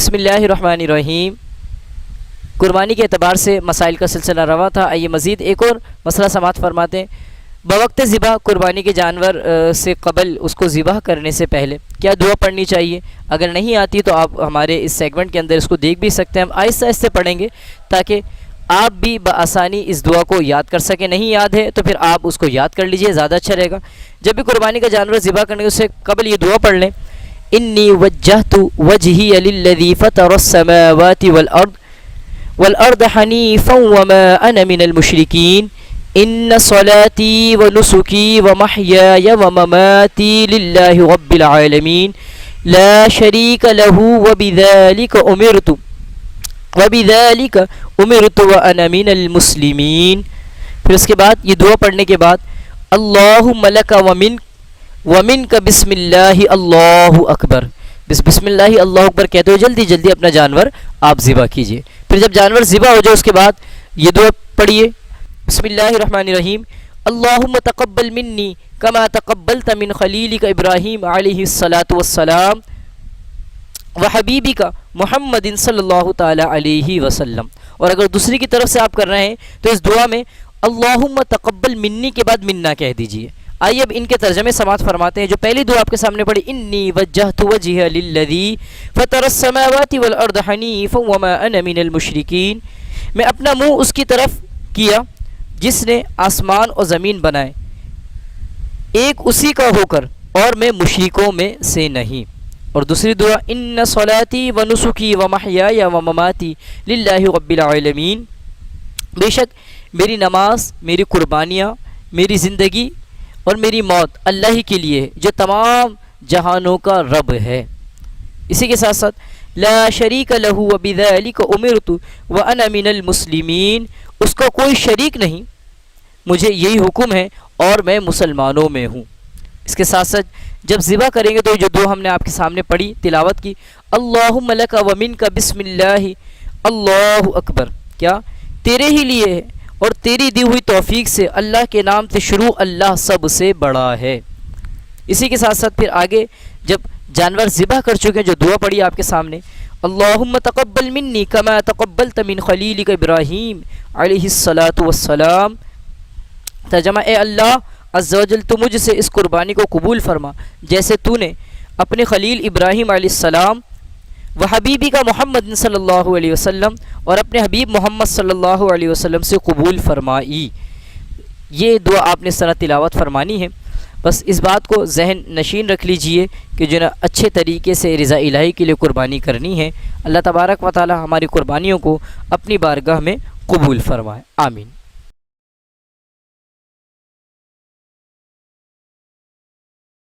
بسم اللہ الرحمن الرحیم۔ قربانی کے اعتبار سے مسائل کا سلسلہ رواں تھا۔ آئیے مزید ایک اور مسئلہ سماعت فرماتے ہیں۔ بوقت ذبح قربانی کے جانور سے قبل اس کو ذبح کرنے سے پہلے کیا دعا پڑھنی چاہیے؟ اگر نہیں آتی تو آپ ہمارے اس سیگمنٹ کے اندر اس کو دیکھ بھی سکتے ہیں، ہم آہستہ آہستہ پڑھیں گے تاکہ آپ بھی بآسانی اس دعا کو یاد کر سکیں۔ نہیں یاد ہے تو پھر آپ اس کو یاد کر لیجئے، زیادہ اچھا رہے گا۔ جب بھی قربانی کا جانور ذبح کرنے سے قبل یہ دعا پڑھ لیں، انی وجہت وجہی للذی فطر السماوات والارض حنیفا وما انا من المشرکین ان صلاتی ونسکی ومحیای ومماتی للہ رب العالمین لا شریک لہ وبذالک امرت وانا من المسلمین۔ پھر اس کے بعد یہ دعا پڑھنے کے بعد اللہم لک ومنک بسم اللہ اللہ اکبر، بسم اللہ اللہ اکبر کہتے ہوئے جلدی جلدی اپنا جانور آپ ذبح کیجئے۔ پھر جب جانور ذبح ہو جائے اس کے بعد یہ دعا پڑھیے، بسم اللہ الرحمن الرحیم، اللہم تقبل منی کما تقبلت من خلیلک ابراہیم علیہ الصلاۃ والسلام وحبیبک محمد صلی اللہ تعالی علیہ وسلم۔ اور اگر دوسری کی طرف سے آپ کر رہے ہیں تو اس دعا میں اللہم تقبل منی کے بعد منا کہہ دیجئے۔ آئیے اب ان کے ترجمے سماعت فرماتے ہیں۔ جو پہلی دعا آپ کے سامنے پڑھی، انی وجہت وجہی للذی فطر السماوات والارض حنیفا وما انا من المشرکین، میں اپنا منہ اس کی طرف کیا جس نے آسمان اور زمین بنائے ایک اسی کا ہو کر، اور میں مشرکوں میں سے نہیں۔ اور دوسری دعا، ان صلاتی ونسکی ومحیای ومماتی للہ رب العالمین، بے شک میری نماز، میری قربانیاں، میری زندگی اور میری موت اللہ ہی کے لیے ہے جو تمام جہانوں کا رب ہے۔ اسی کے ساتھ ساتھ لا شریک لہ وبذالک امرت وانا من المسلمین، اس کو کوئی شریک نہیں، مجھے یہی حکم ہے اور میں مسلمانوں میں ہوں۔ اس کے ساتھ ساتھ جب ذبح کریں گے تو جو دعا ہم نے آپ کے سامنے پڑھی تلاوت کی، اللہم لک ومنک بسم اللہ اللہ اکبر، کیا تیرے ہی لیے ہے اور تیری دی ہوئی توفیق سے، اللہ کے نام سے شروع، اللہ سب سے بڑا ہے۔ اسی کے ساتھ ساتھ پھر آگے جب جانور ذبح کر چکے ہیں جو دعا پڑھی آپ کے سامنے، اللہم تقبل منی کما تقبلت من خلیلک ابراہیم علیہ الصلاۃ والسلام، ترجمہ، اے اللہ عز و جل تو مجھ سے اس قربانی کو قبول فرما جیسے تو نے اپنے خلیل ابراہیم علیہ السلام و حبیبی کا محمد صلی اللہ علیہ وسلم اور اپنے حبیب محمد صلی اللہ علیہ وسلم سے قبول فرمائی۔ یہ دعا آپ نے اس طرح تلاوت فرمانی ہے۔ بس اس بات کو ذہن نشین رکھ لیجئے کہ جو نا اچھے طریقے سے رضا الہی کے لیے قربانی کرنی ہے۔ اللہ تبارک و تعالی ہماری قربانیوں کو اپنی بارگاہ میں قبول فرمائے، آمین۔